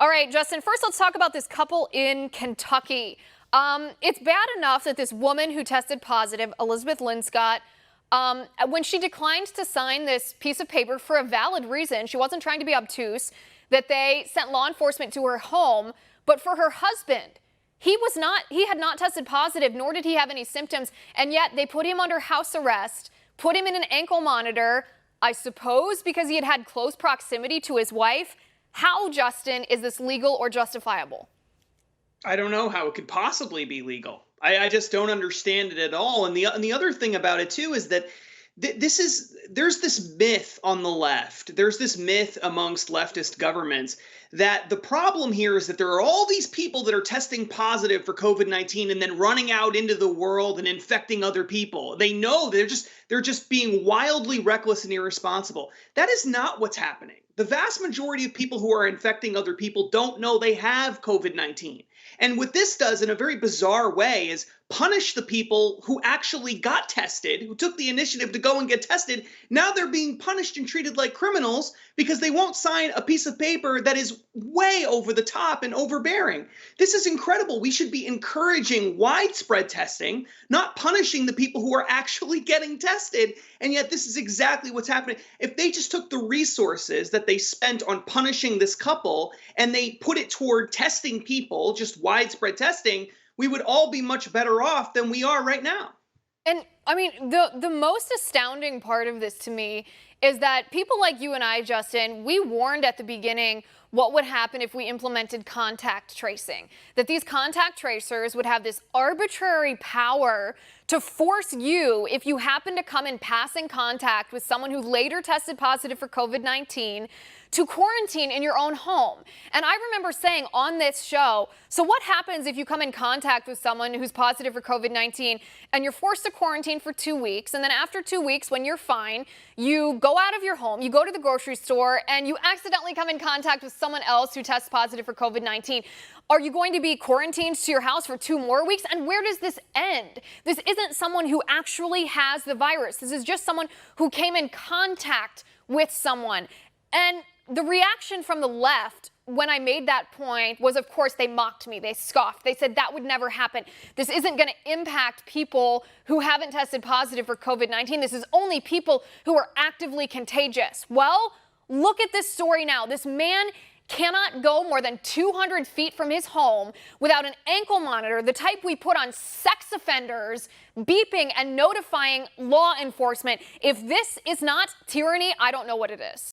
All right, Justin, first let's talk about this couple in Kentucky. It's bad enough that this woman who tested positive, Elizabeth Linscott, when she declined to sign this piece of paper for a valid reason, she wasn't trying to be obtuse, that they sent law enforcement to her home. But for her husband, he had not tested positive, nor did he have any symptoms. And yet they put him under house arrest, put him in an ankle monitor, I suppose because he had had close proximity to his wife. How, Justin, is this legal or justifiable? I don't know how it could possibly be legal. I just don't understand it at all. And the other thing about it too is that there's this myth on the left. There's this myth amongst leftist governments that the problem here is that there are all these people that are testing positive for COVID-19 and then running out into the world and infecting other people. They know they're just being wildly reckless and irresponsible. That is not what's happening. The vast majority of people who are infecting other people don't know they have COVID-19. And what this does in a very bizarre way is punish the people who actually got tested, who took the initiative to go and get tested. Now they're being punished and treated like criminals because they won't sign a piece of paper that is way over the top and overbearing. This is incredible. We should be encouraging widespread testing, not punishing the people who are actually getting tested. And yet this is exactly what's happening. If they just took the resources that they spent on punishing this couple and they put it toward testing people, just widespread testing, we would all be much better off than we are right now. And I mean, the most astounding part of this to me is that people like you and I, Justin, we warned at the beginning what would happen if we implemented contact tracing, that these contact tracers would have this arbitrary power to force you, if you happen to come in passing contact with someone who later tested positive for COVID-19, to quarantine in your own home. And I remember saying on this show, so what happens if you come in contact with someone who's positive for COVID-19 and you're forced to quarantine for 2 weeks, and then after 2 weeks, when you're fine, you go out of your home, you go to the grocery store, and you accidentally come in contact with someone else who tests positive for COVID-19. Are you going to be quarantined to your house for 2 more weeks? And where does this end? This isn't someone who actually has the virus. This is just someone who came in contact with someone. And the reaction from the left when I made that point was, of course, they mocked me. They scoffed. They said that would never happen. This isn't going to impact people who haven't tested positive for COVID-19. This is only people who are actively contagious. Well, look at this story now. This man cannot go more than 200 feet from his home without an ankle monitor, the type we put on sex offenders, beeping and notifying law enforcement. If this is not tyranny, I don't know what it is.